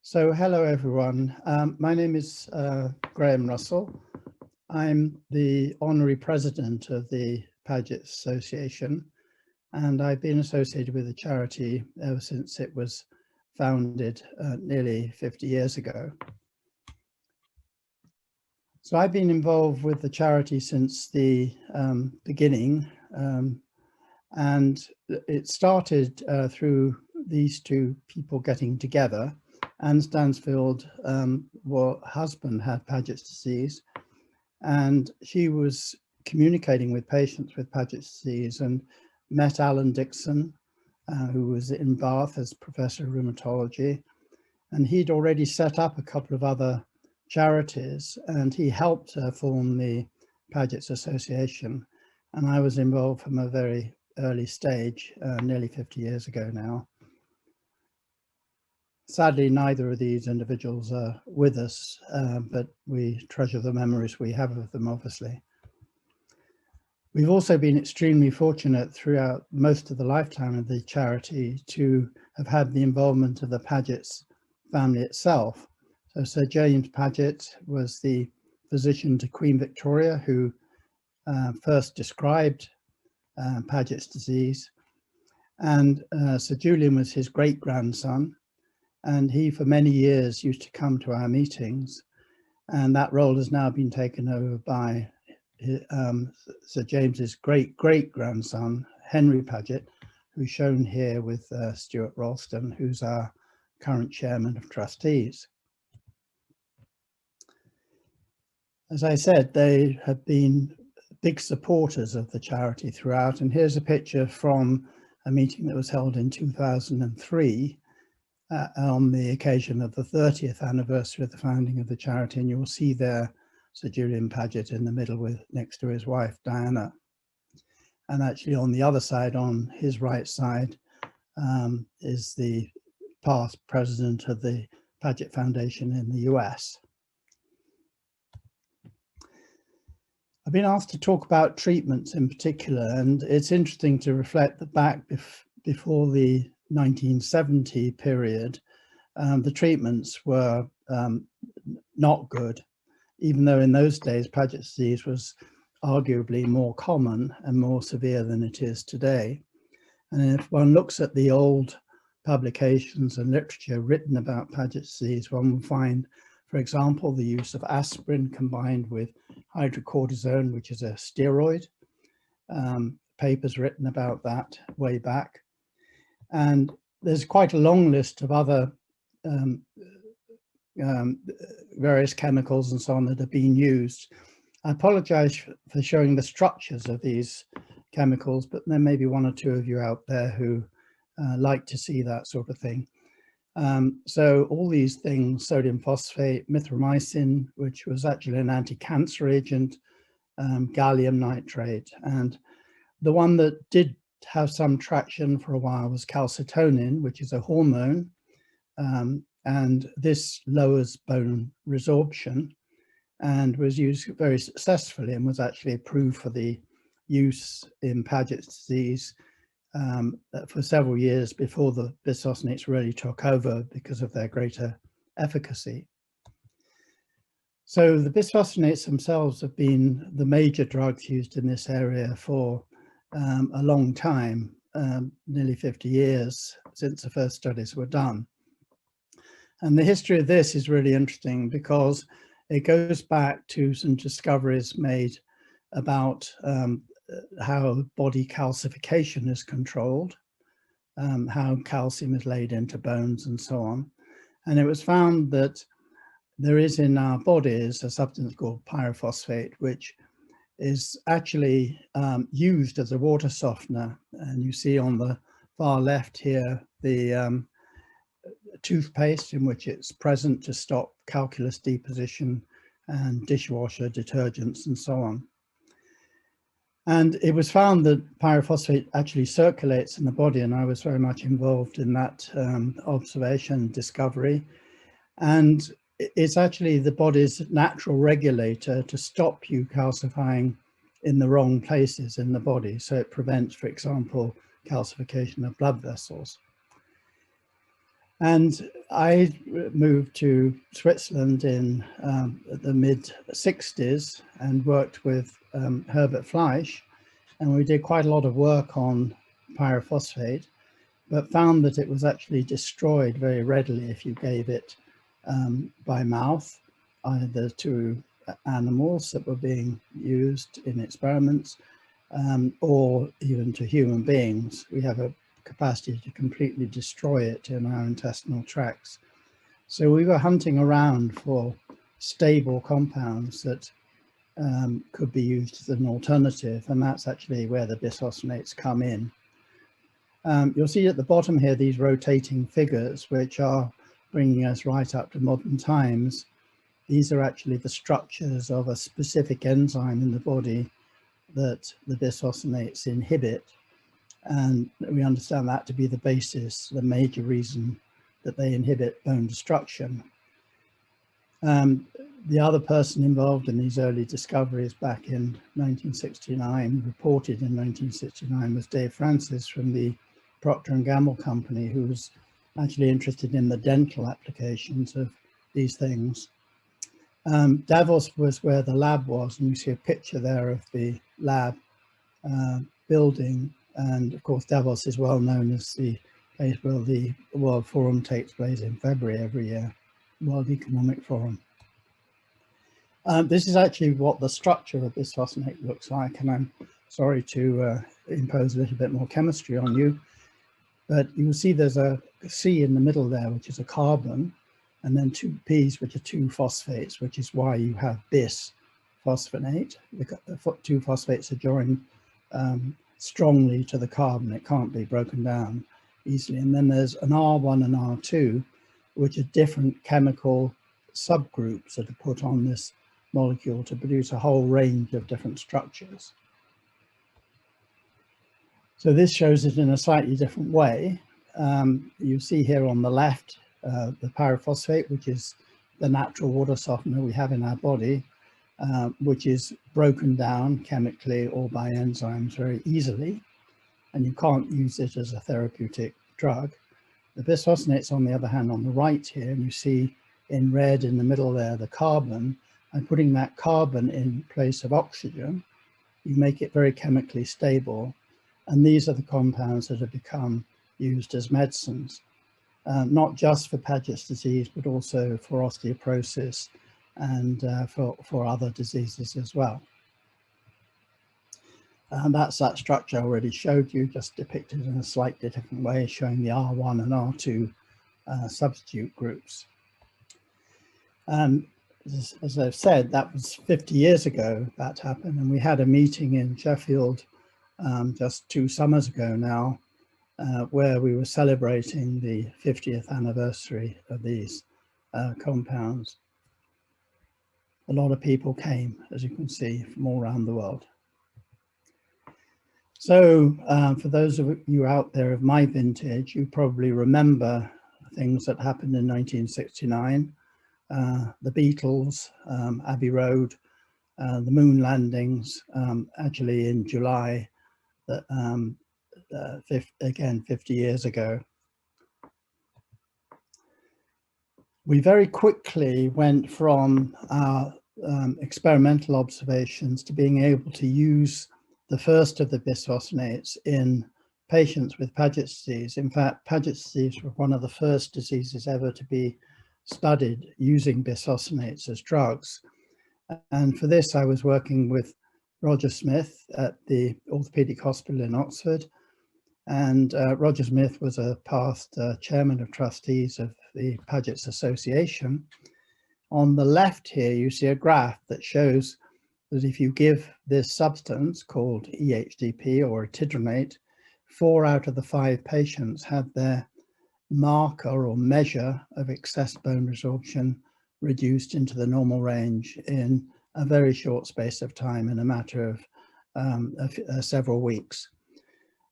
So hello everyone. My name is Graham Russell. I'm the Honorary President of the Pagets Association, and I've been associated with the charity ever since it was founded nearly 50 years ago. So I've been involved with the charity since the beginning, and it started through these two people getting together. Anne Stansfield, her husband had Paget's disease, and she was communicating with patients with Paget's disease and met Alan Dixon, who was in Bath as professor of rheumatology. And he'd already set up a couple of other charities, and he helped her form the Pagets Association. And I was involved from a very early stage, nearly 50 years ago now. Sadly, neither of these individuals are with us, but we treasure the memories we have of them, obviously. We've also been extremely fortunate throughout most of the lifetime of the charity to have had the involvement of the Pagets family itself. So Sir James Paget was the physician to Queen Victoria who first described Paget's disease, and Sir Julian was his great-grandson. And he, for many years, used to come to our meetings, and that role has now been taken over by Sir James's great-great-grandson, Henry Paget, who's shown here with Stuart Ralston, who's our current chairman of trustees. As I said, they have been big supporters of the charity throughout, and here's a picture from a meeting that was held in 2003. On the occasion of the 30th anniversary of the founding of the charity, and you'll see there Sir Julian Paget in the middle with next to his wife Diana, and actually on the other side, on his right side, is the past president of the Paget Foundation in the US. I've been asked to talk about treatments in particular, and it's interesting to reflect that back before the 1970 period, the treatments were not good, even though in those days Paget's disease was arguably more common and more severe than it is today. And if one looks at the old publications and literature written about Paget's disease, one will find, for example, the use of aspirin combined with hydrocortisone, which is a steroid. Papers written about that way back. And there's quite a long list of other various chemicals and so on that have been used. I apologize for showing the structures of these chemicals, but there may be one or two of you out there who like to see that sort of thing. So all these things, sodium phosphate, mithramycin, which was actually an anti-cancer agent, gallium nitrate, and the one that did have some traction for a while was calcitonin, which is a hormone, and this lowers bone resorption and was used very successfully and was actually approved for the use in Paget's disease for several years before the bisphosphonates really took over because of their greater efficacy. So the bisphosphonates themselves have been the major drugs used in this area for a long time, nearly 50 years since the first studies were done. And the history of this is really interesting because it goes back to some discoveries made about how body calcification is controlled, how calcium is laid into bones and so on. And it was found that there is in our bodies a substance called pyrophosphate, which is actually used as a water softener. And you see on the far left here the toothpaste in which it's present to stop calculus deposition and dishwasher detergents and so on. And it was found that pyrophosphate actually circulates in the body, and I was very much involved in that observation discovery. And it's actually the body's natural regulator to stop you calcifying in the wrong places in the body. So it prevents, for example, calcification of blood vessels. And I moved to Switzerland in the mid-60s and worked with Herbert Fleisch, and we did quite a lot of work on pyrophosphate, but found that it was actually destroyed very readily if you gave it by mouth, either to animals that were being used in experiments or even to human beings. We have a capacity to completely destroy it in our intestinal tracts. So we were hunting around for stable compounds that could be used as an alternative, and that's actually where the bisphosphonates come in. You'll see at the bottom here these rotating figures, which are bringing us right up to modern times. These are actually the structures of a specific enzyme in the body that the bisphosphonates inhibit. And we understand that to be the basis, the major reason that they inhibit bone destruction. The other person involved in these early discoveries back in 1969, reported in 1969, was Dave Francis from the Procter & Gamble company, who was actually interested in the dental applications of these things. Davos was where the lab was, and you see a picture there of the lab building. And of course, Davos is well known as the place where the World Forum takes place in February every year, World Economic Forum. This is actually what the structure of bisphosphonate looks like, and I'm sorry to impose a little bit more chemistry on you, but you'll see there's a C in the middle there, which is a carbon, and then two P's, which are two phosphates, which is why you have bisphosphonate. The two phosphates are joined strongly to the carbon. It can't be broken down easily. And then there's an R1 and R2, which are different chemical subgroups that are put on this molecule to produce a whole range of different structures. So this shows it in a slightly different way. You see here on the left, the pyrophosphate, which is the natural water softener we have in our body, which is broken down chemically or by enzymes very easily, and you can't use it as a therapeutic drug. The bisphosphonates, on the other hand, on the right here, and you see in red in the middle there, the carbon, and putting that carbon in place of oxygen, you make it very chemically stable. And these are the compounds that have become used as medicines, not just for Paget's disease, but also for osteoporosis and for other diseases as well. And that's that structure I already showed you, just depicted in a slightly different way, showing the R1 and R2 substitute groups. As I've said, that was 50 years ago that happened, and we had a meeting in Sheffield just 2 summers ago now, where we were celebrating the 50th anniversary of these compounds. A lot of people came, as you can see, from all around the world. So for those of you out there of my vintage, you probably remember things that happened in 1969. The Beatles, Abbey Road, the moon landings, actually in July, again 50 years ago. We very quickly went from our experimental observations to being able to use the first of the bisphosphonates in patients with Paget's disease. In fact, Paget's disease was one of the first diseases ever to be studied using bisphosphonates as drugs. And for this, I was working with Roger Smith at the Orthopaedic Hospital in Oxford. And Roger Smith was a past chairman of trustees of the Pagets Association. On the left here, you see a graph that shows that if you give this substance called EHDP or etidronate, 4 out of the 5 patients had their marker or measure of excess bone resorption reduced into the normal range in a very short space of time, in a matter of several weeks.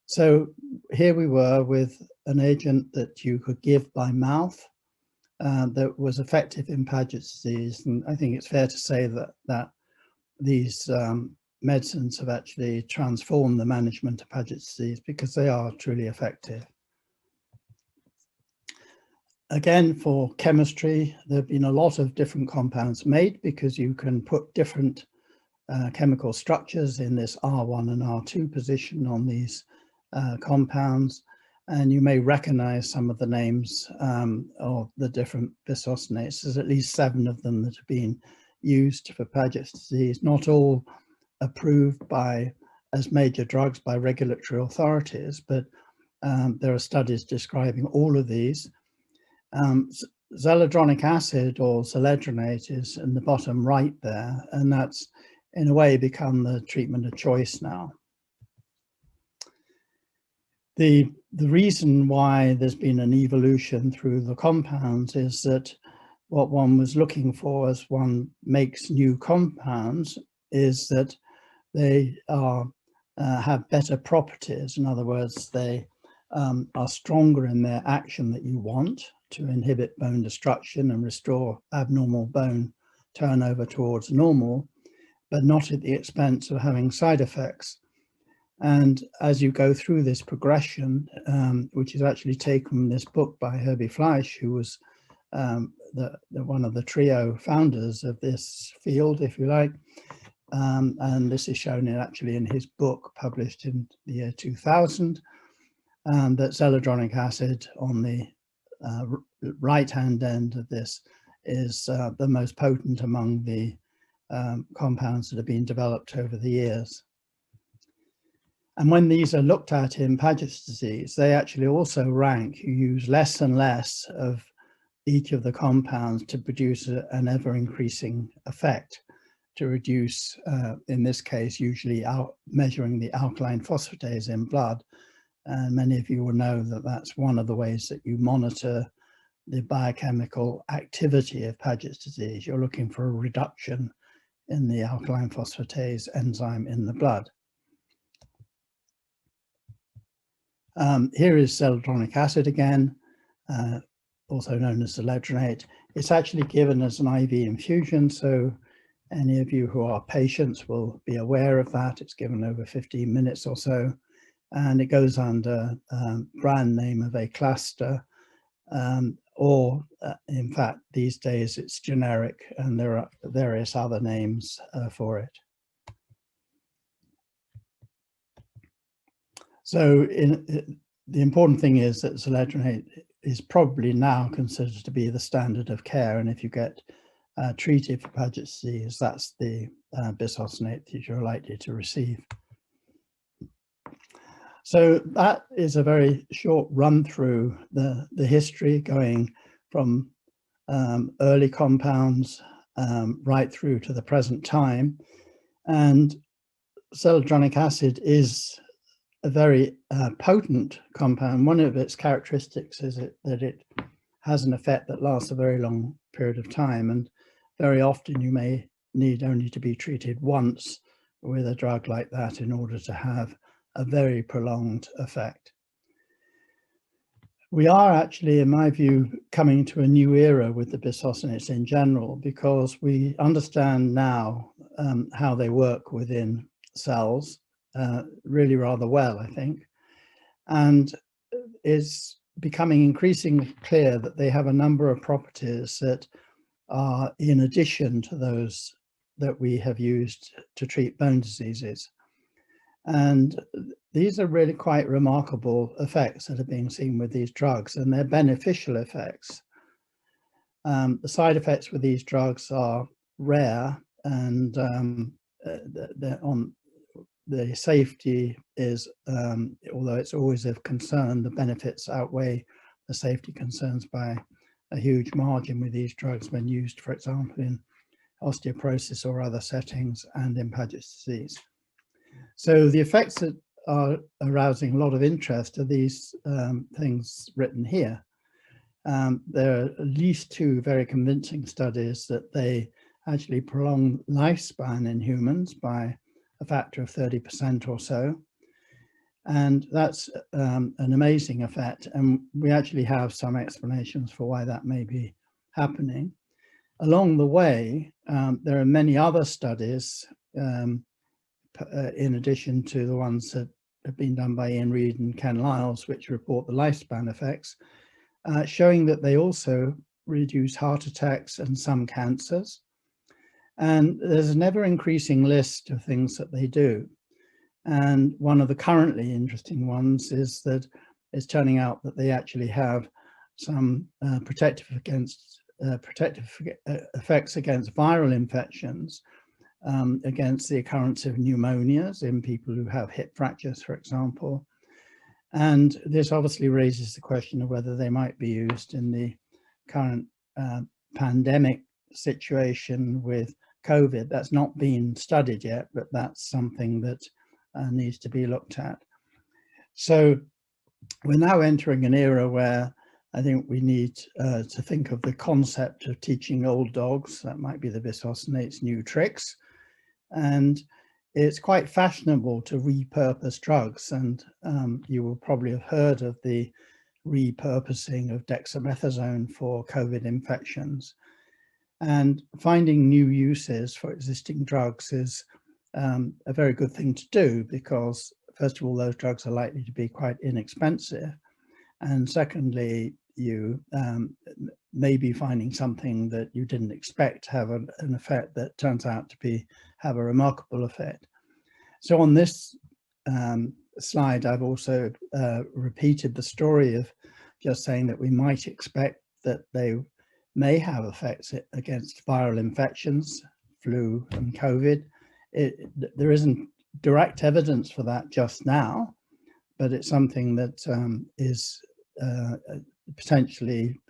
So here we were with an agent that you could give by mouth that was effective in Paget's disease. And I think it's fair to say that these medicines have actually transformed the management of Paget's disease, because they are truly effective. Again, for chemistry, there have been a lot of different compounds made because you can put different chemical structures in this R1 and R2 position on these compounds, and you may recognize some of the names of the different bisphosphonates. There's at least 7 of them that have been used for Paget's disease, not all approved as major drugs by regulatory authorities, but there are studies describing all of these. Zoledronic acid, or zoledronate, is in the bottom right there, and that's in a way become the treatment of choice now. The reason why there's been an evolution through the compounds is that what one was looking for as one makes new compounds is that they have better properties. In other words, they are stronger in their action that you want to inhibit bone destruction and restore abnormal bone turnover towards normal, but not at the expense of having side effects. And as you go through this progression, which is actually taken from this book by Herbie Fleisch, who was one of the trio founders of this field, if you like, and this is shown actually in his book published in the year 2000, that zoledronic acid on the right-hand end of this is the most potent among the compounds that have been developed over the years. And when these are looked at in Paget's disease, they actually also rank. You use less and less of each of the compounds to produce an ever-increasing effect to reduce, in this case, usually measuring the alkaline phosphatase in blood. And many of you will know that that's one of the ways that you monitor the biochemical activity of Paget's disease. You're looking for a reduction in the alkaline phosphatase enzyme in the blood. Here is zoledronic acid again, also known as zoledronate. It's actually given as an IV infusion, so any of you who are patients will be aware of that. It's given over 15 minutes or so, and it goes under brand name of a cluster, or in fact, these days it's generic, and there are various other names for it. So the important thing is that zoledronate is probably now considered to be the standard of care, and if you get treated for Paget's disease, that's the bisphosphonate that you're likely to receive. So that is a very short run through the history, going from early compounds right through to the present time. And zoledronic acid is a very potent compound. One of its characteristics is that it has an effect that lasts a very long period of time, and very often you may need only to be treated once with a drug like that in order to have a very prolonged effect. We are actually, in my view, coming to a new era with the bisphosphonates in general, because we understand now how they work within cells really rather well, I think, and it's becoming increasingly clear that they have a number of properties that are in addition to those that we have used to treat bone diseases. And these are really quite remarkable effects that are being seen with these drugs, and they're beneficial effects. The side effects with these drugs are rare, and the safety is, although it's always of concern, the benefits outweigh the safety concerns by a huge margin with these drugs when used, for example, in osteoporosis or other settings and in Paget's disease. So the effects that are arousing a lot of interest are these things written here. There are at least 2 very convincing studies that they actually prolong lifespan in humans by a factor of 30% or so. And that's an amazing effect. And we actually have some explanations for why that may be happening. Along the way, there are many other studies, in addition to the ones that have been done by Ian Reid and Ken Lyles, which report the lifespan effects. showing that they also reduce heart attacks and some cancers. And there's an ever-increasing list of things that they do. And one of the currently interesting ones is that it's turning out that they actually have some protective effects against viral infections, against the occurrence of pneumonias in people who have hip fractures, for example. And this obviously raises the question of whether they might be used in the current pandemic situation with COVID. That's not been studied yet, but that's something that needs to be looked at. So we're now entering an era where I think we need to think of the concept of teaching old dogs, that might be the bisphosphonates, new tricks. And it's quite fashionable to repurpose drugs. And you will probably have heard of the repurposing of dexamethasone for COVID infections. And finding new uses for existing drugs is a very good thing to do, because first of all, those drugs are likely to be quite inexpensive. And secondly, you may be finding something that you didn't expect to have an effect that turns out to have a remarkable effect. So on this slide, I've also repeated the story of just saying that we might expect that they may have effects against viral infections, flu and COVID. There isn't direct evidence for that just now, but it's something that is potentially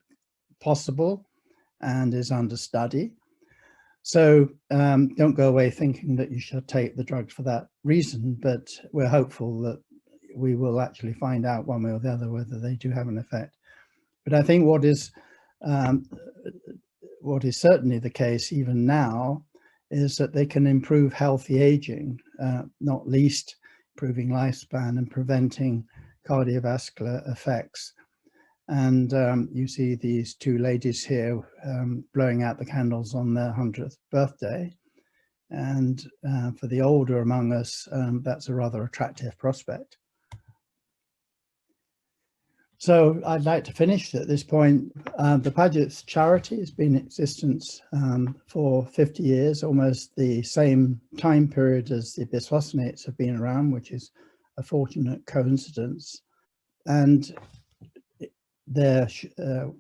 possible and is under study. So don't go away thinking that you should take the drugs for that reason, but we're hopeful that we will actually find out one way or the other whether they do have an effect. But I think what is certainly the case even now is that they can improve healthy aging, not least improving lifespan and preventing cardiovascular effects. And you see these two ladies here blowing out the candles on their 100th birthday. And for the older among us, that's a rather attractive prospect. So I'd like to finish at this point. The Pagets charity has been in existence for 50 years, almost the same time period as the bisphosphonates have been around, which is a fortunate coincidence. And there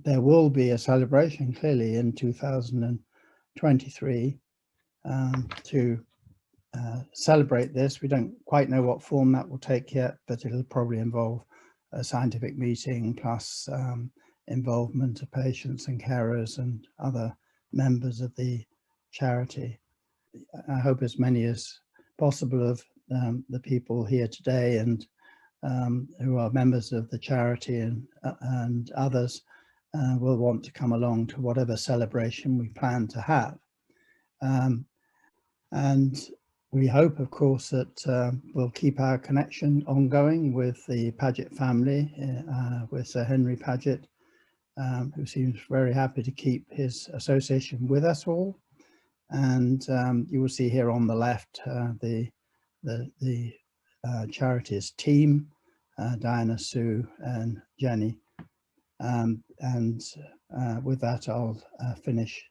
will be a celebration clearly in 2023 to celebrate this. We don't quite know what form that will take yet, but it'll probably involve a scientific meeting plus involvement of patients and carers and other members of the charity. I hope as many as possible of the people here today and who are members of the charity and others will want to come along to whatever celebration we plan to have. And we hope, of course, that we'll keep our connection ongoing with the Paget family, with Sir Henry Paget, who seems very happy to keep his association with us all. And you will see here on the left the charity's team, Diana, Sue and Jenny. With that, I'll finish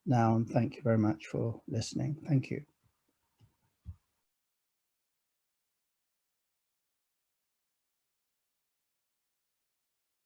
now, and thank you very much for listening. Thank you.